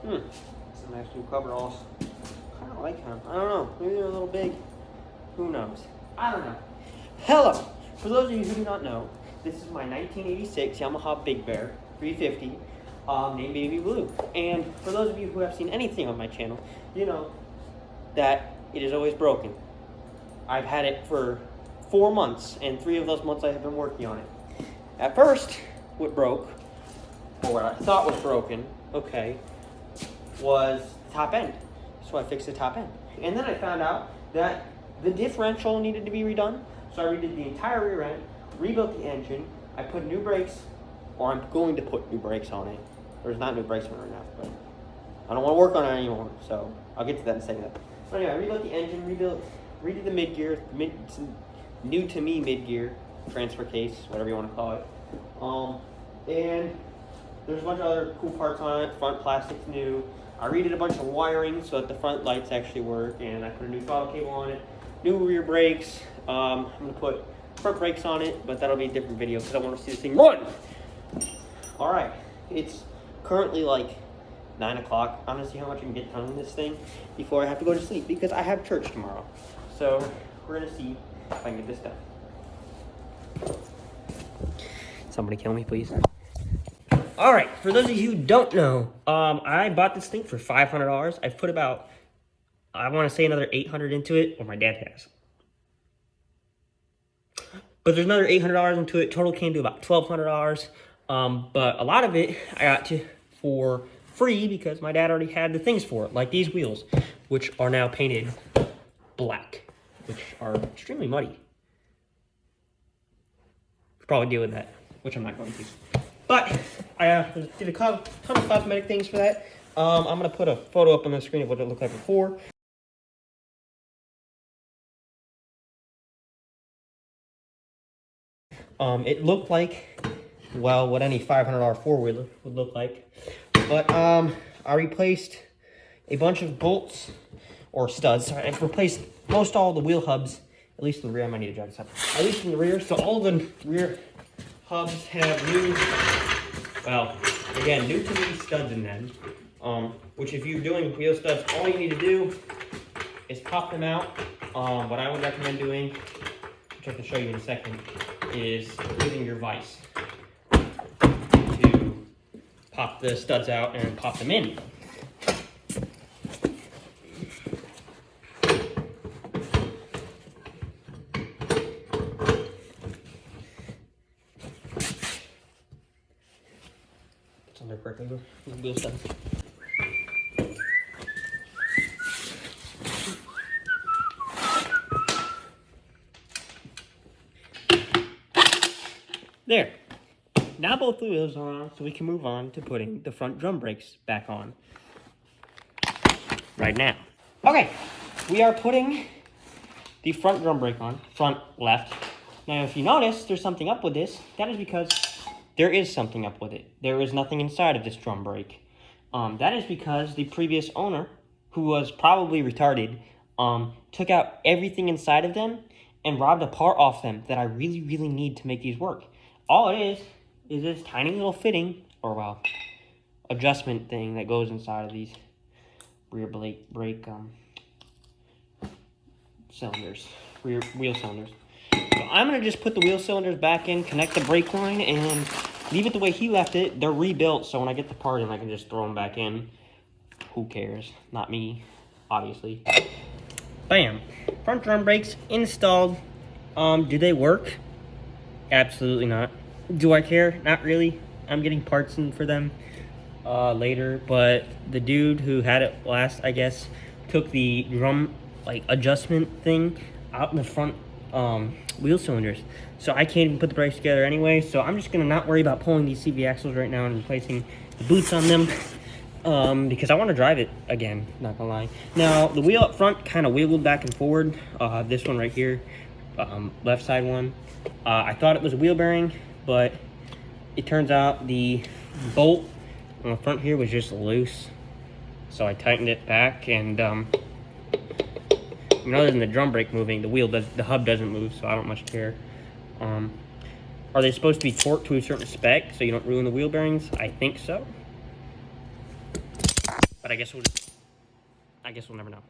Some nice new coveralls. Kind of like them. I don't know. Maybe they're a little big. Who knows? I don't know. Hello. For those of you who do not know, this is my 1986 Yamaha Big Bear 350, named Baby Blue. And for those of you who have seen anything on my channel, you know that it is always broken. I've had it for 4 months, and 3 of those months I have been working on it. At first, what broke, or what I thought was broken, okay, was the top end. So I fixed the top end. And then I found out that the differential needed to be redone. So I redid the entire rear end, rebuilt the engine. I put new brakes, or I'm going to put new brakes on it. There's not new brakes on it right now, but I don't want to work on it anymore. So I'll get to that in a second. But anyway, I rebuilt the engine, redid the mid-gear, new to me mid-gear, transfer case, whatever you want to call it. And there's a bunch of other cool parts on it. Front plastic's new. I redid a bunch of wiring so that the front lights actually work, and I put a new throttle cable on it, new rear brakes. I'm gonna put front brakes on it, but that'll be a different video because I want to see this thing run. All right, it's currently like 9 o'clock. I'm gonna see how much I can get done in this thing before I have to go to sleep because I have church tomorrow. So we're gonna see if I can get this done. Somebody kill me, please. All right, for those of you who don't know, I bought this thing for $500. I've put about, I want to say another $800 into it, or my dad has. But there's another $800 into it. Total came to about $1,200. But a lot of it I got for free because my dad already had the things for it, like these wheels, which are now painted black, which are extremely muddy. Probably deal with that, which I'm not going to. But I did a ton of cosmetic things for that. I'm going to put a photo up on the screen of what it looked like before. It looked like, well, what any $500 four-wheeler would look like. But I replaced a bunch of bolts, or studs. Sorry, I've replaced most all the wheel hubs, at least in the rear. I might need to drag this up. At least in the rear. So all the rear hubs have new, well, again, new to me studs in them. Which if you're doing wheel studs, all you need to do is pop them out. What I would recommend doing, which I can show you in a second, is using your vise to pop the studs out and pop them in. It's under correctly, wheel studs. There. Now both the wheels are on, so we can move on to putting the front drum brakes back on. Right now. Okay, we are putting the front drum brake on, front left. Now if you notice, there's something up with this. That is because there is something up with it. There is nothing inside of this drum brake. That is because the previous owner, who was probably retarded, took out everything inside of them and robbed a part off them that I really, really need to make these work. All it is this tiny little fitting, or well, adjustment thing that goes inside of these rear brake cylinders, rear wheel cylinders. So I'm gonna just put the wheel cylinders back in, connect the brake line, and leave it the way he left it. They're rebuilt, so when I get the part in, I can just throw them back in. Who cares? Not me, obviously. Bam! Front drum brakes installed. Do they work? Absolutely not. Do I care? Not really. I'm getting parts in for them later, but the dude who had it last, I guess, took the drum like adjustment thing out in the front wheel cylinders. So I can't even put the brakes together anyway, so I'm just gonna not worry about pulling these CV axles right now and replacing the boots on them because I want to drive it again, not gonna lie. Now the wheel up front kind of wiggled back and forward. This one right here, left side one, I thought it was a wheel bearing, but it turns out the bolt on the front here was just loose, so I tightened it back, and other than the drum brake moving, the hub doesn't move, so I don't much care. Are they supposed to be torqued to a certain spec so you don't ruin the wheel bearings? I think so. But I guess we'll never know.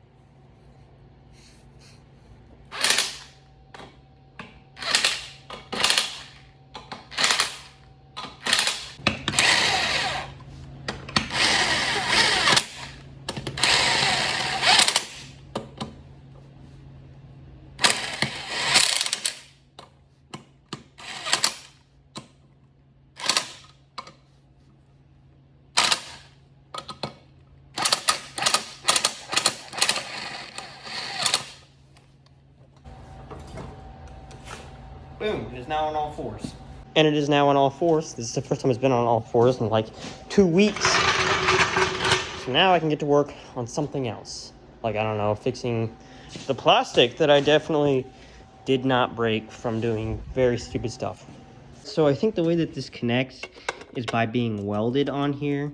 Boom, it is now on all fours. And it is now on all fours. This is the first time it's been on all fours in like 2 weeks. So now I can get to work on something else. Like, I don't know, fixing the plastic that I definitely did not break from doing very stupid stuff. So I think the way that this connects is by being welded on here.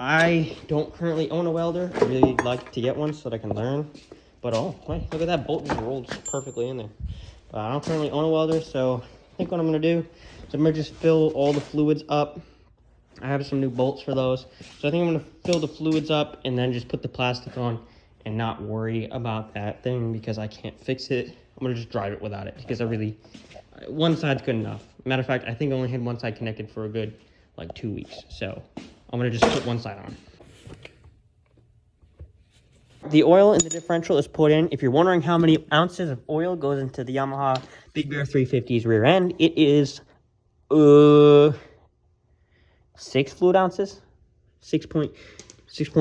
I don't currently own a welder. I really like to get one so that I can learn. But oh, wait, look at that bolt just rolled perfectly in there. I don't currently own a welder, so I think what I'm gonna do is I'm gonna just fill all the fluids up. I have some new bolts for those. So I think I'm gonna fill the fluids up and then just put the plastic on and not worry about that thing because I can't fix it. I'm gonna just drive it without it because one side's good enough. Matter of fact, I think I only had one side connected for a good like 2 weeks. So I'm gonna just put one side on. The oil in the differential is put in. If you're wondering how many ounces of oil goes into the Yamaha Big Bear 350's rear end, it is 6 fluid ounces. 6 point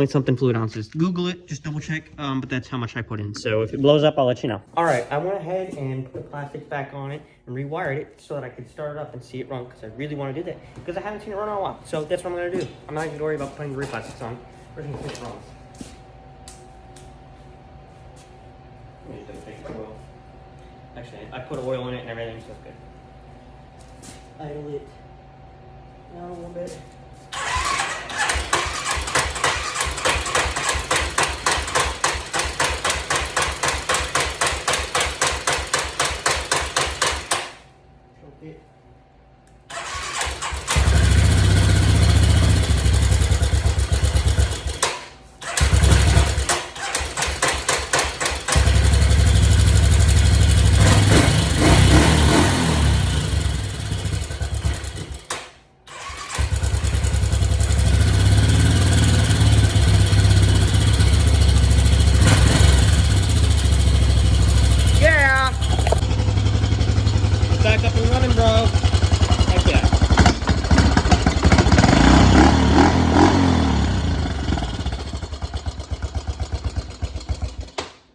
something fluid ounces. Google it, just double check. But that's how much I put in. So if it blows up, I'll let you know. All right, I went ahead and put the plastics back on it and rewired it so that I could start it up and see it run because I really want to do that because I haven't seen it run in a while. So that's what I'm gonna do. I'm not even worried about putting the rear plastics on. We're just gonna fix it runs. Actually, I put oil in it and everything, so it's good. Idle it down a little bit. Choke it. Back up and running, bro. Heck yeah.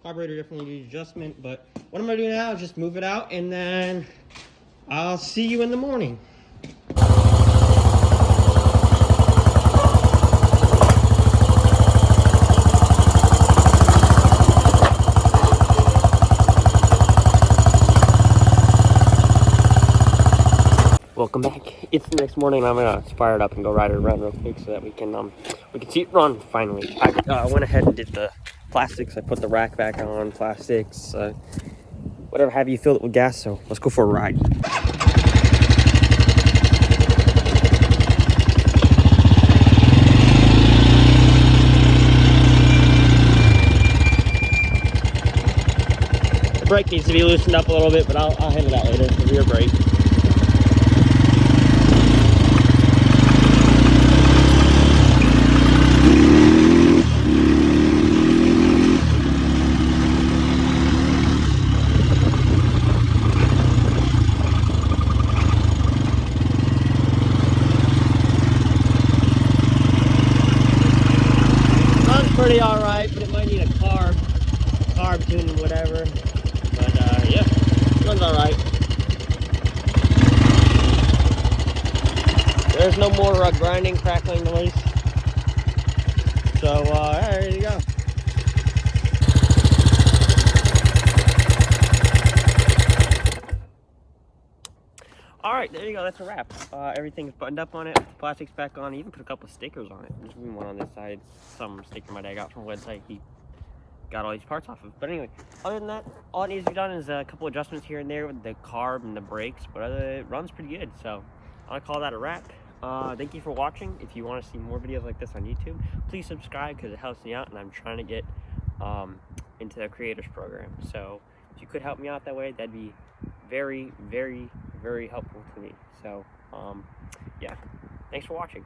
Carburetor definitely needs adjustment, but what I'm gonna do now is just move it out and then I'll see you in the morning. Welcome back. It's the next morning. I'm gonna fire it up and go ride it around real quick so that we can see it run finally. I went ahead and did the plastics. I put the rack back on, plastics, whatever have you, filled it with gas. So let's go for a ride. The brake needs to be loosened up a little bit, but I'll handle that later. The rear brake. Pretty all right, but it might need a carb tuning, whatever. But yeah, runs all right. There's no more grinding, crackling noise. So there you go. All right, there you go. That's a wrap. Everything's buttoned up on it. Plastic's back on. I even put a couple of stickers on it. There's one on this side. Some sticker my dad got from a website. He got all these parts off of. But anyway, other than that, all it needs to be done is a couple adjustments here and there with the carb and the brakes. But it runs pretty good. So I'll call that a wrap. Thank you for watching. If you want to see more videos like this on YouTube, please subscribe because it helps me out, and I'm trying to get into the creators program. So if you could help me out that way, that'd be very, very, very helpful to me. So yeah, thanks for watching.